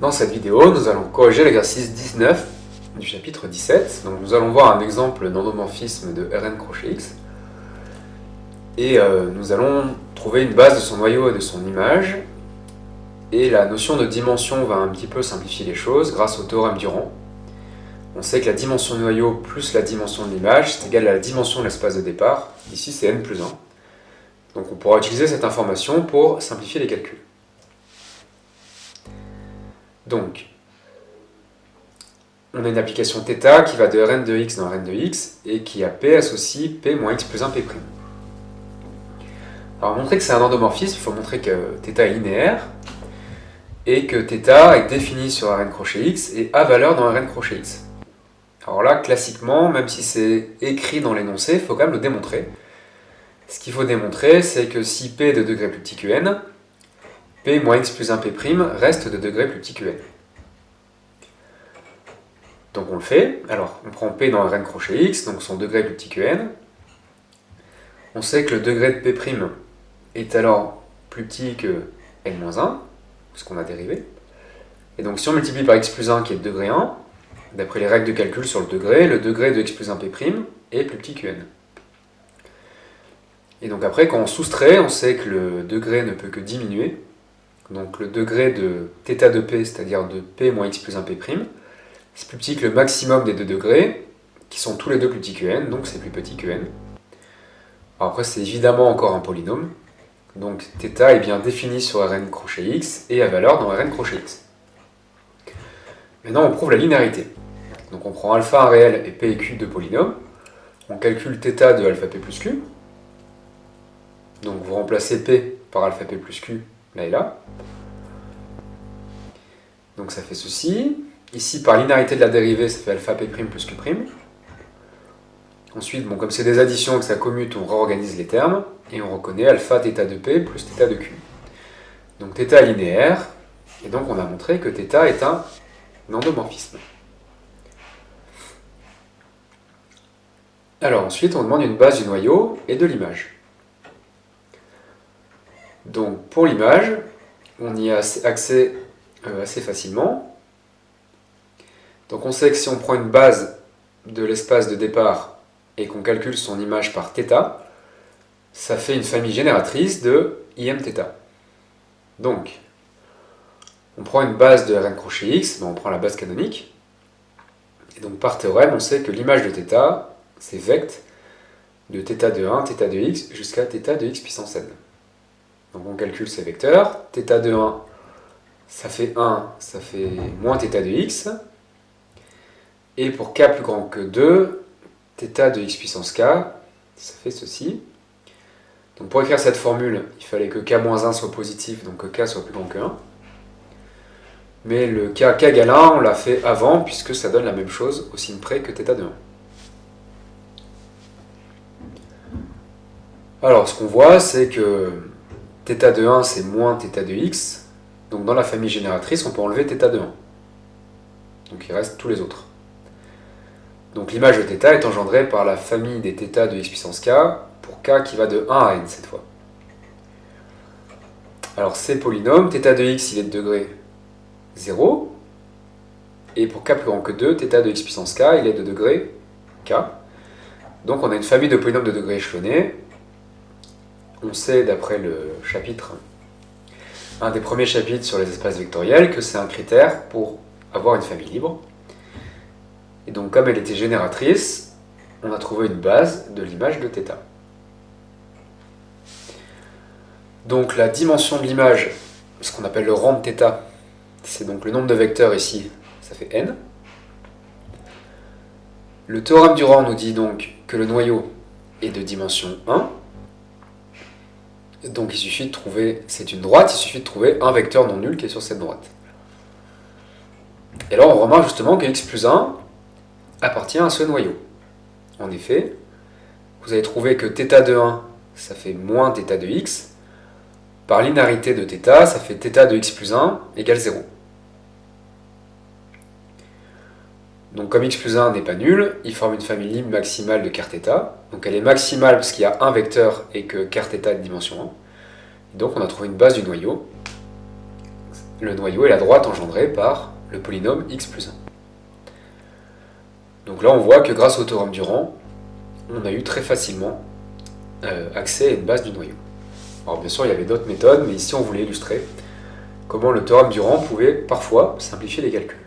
Dans cette vidéo, nous allons corriger l'exercice 19 du chapitre 17. Donc nous allons voir un exemple d'endomorphisme de Rn crochet X. Et nous allons trouver une base de son noyau et de son image. Et la notion de dimension va un petit peu simplifier les choses grâce au théorème du rang. On sait que la dimension du noyau plus la dimension de l'image, c'est égal à la dimension de l'espace de départ. Ici, c'est n plus 1. Donc on pourra utiliser cette information pour simplifier les calculs. Donc, on a une application θ qui va de Rn de x dans Rn de x et qui a P associe P moins x plus 1 P'. Alors, pour montrer que c'est un endomorphisme, il faut montrer que θ est linéaire et que θ est défini sur Rn crochet x et a valeur dans Rn crochet x. Alors là, classiquement, même si c'est écrit dans l'énoncé, il faut quand même le démontrer. Ce qu'il faut démontrer, c'est que si P est de degré plus petit que n, P moins x plus 1 P' reste de degré plus petit que n. Donc on le fait. Alors on prend P dans Rn crochet x, donc son degré plus petit que n. On sait que le degré de P' est alors plus petit que n-1, puisqu'on a dérivé. Et donc si on multiplie par x plus 1 qui est de degré 1, d'après les règles de calcul sur le degré de x plus 1 P' est plus petit que n. Et donc après, quand on soustrait, on sait que le degré ne peut que diminuer. Donc le degré de θ de P, c'est-à-dire de P moins x plus 1 P', c'est plus petit que le maximum des deux degrés, qui sont tous les deux plus petits que n, donc c'est plus petit que n. Alors après, c'est évidemment encore un polynôme. Donc θ est bien défini sur Rn crochet x et a valeur dans Rn crochet x. Maintenant, on prouve la linéarité. Donc on prend alpha réel et p et q de polynômes. On calcule θ de alpha p plus q. Donc vous remplacez p par alpha p plus q là et là. Donc ça fait ceci. Ici, par linéarité de la dérivée, ça fait alpha p' plus q'. Ensuite, bon, comme c'est des additions et que ça commute, on réorganise les termes. Et on reconnaît alpha θ de p plus θ de q. Donc θ est linéaire. Et donc on a montré que θ est un endomorphisme. Alors ensuite, on demande une base du noyau et de l'image. Donc pour l'image, on y a accès assez facilement. Donc on sait que si on prend une base de l'espace de départ et qu'on calcule son image par θ, ça fait une famille génératrice de imθ. Donc, on prend une base de Rn crochet x, on prend la base canonique, et donc par théorème, on sait que l'image de θ, c'est vect de θ de 1, θ de x, jusqu'à θ de x puissance n. Donc on calcule ces vecteurs, θ de 1, ça fait 1, ça fait moins θ de x, et pour k plus grand que 2, θ de x puissance k, ça fait ceci. Donc pour écrire cette formule, il fallait que k-1 soit positif, donc que k soit plus grand que 1. Mais le k égale 1, on l'a fait avant, puisque ça donne la même chose au signe près que θ de 1. Alors ce qu'on voit, c'est que θ de 1, c'est moins θ de x. Donc dans la famille génératrice, on peut enlever θ de 1. Donc il reste tous les autres. Donc l'image de θ est engendrée par la famille des θ de x puissance k, pour k qui va de 1 à n cette fois. Alors c'est polynôme, θ de x il est de degré 0, et pour k plus grand que 2, θ de x puissance k il est de degré k. Donc on a une famille de polynômes de degré échelonné. On sait d'après le chapitre, un des premiers chapitres sur les espaces vectoriels, que c'est un critère pour avoir une famille libre. Et donc comme elle était génératrice, on a trouvé une base de l'image de θ. Donc la dimension de l'image, ce qu'on appelle le rang de θ, c'est donc le nombre de vecteurs ici, ça fait n. Le théorème du rang nous dit donc que le noyau est de dimension 1. Donc il suffit de trouver, c'est une droite, il suffit de trouver un vecteur non nul qui est sur cette droite. Et là on remarque justement que x plus 1 appartient à ce noyau. En effet, vous avez trouvé que θ de 1, ça fait moins θ de x. Par linéarité de θ, ça fait θ de x plus 1 égale 0. Donc comme x plus 1 n'est pas nul, il forme une famille libre maximale de car θ. Donc elle est maximale parce qu'il y a un vecteur et que car θ est de dimension 1. Et donc on a trouvé une base du noyau. le noyau est la droite engendrée par le polynôme x plus 1. Donc là, on voit que grâce au théorème du rang, on a eu très facilement accès à une base du noyau. Alors bien sûr, il y avait d'autres méthodes, mais ici on voulait illustrer comment le théorème du rang pouvait parfois simplifier les calculs.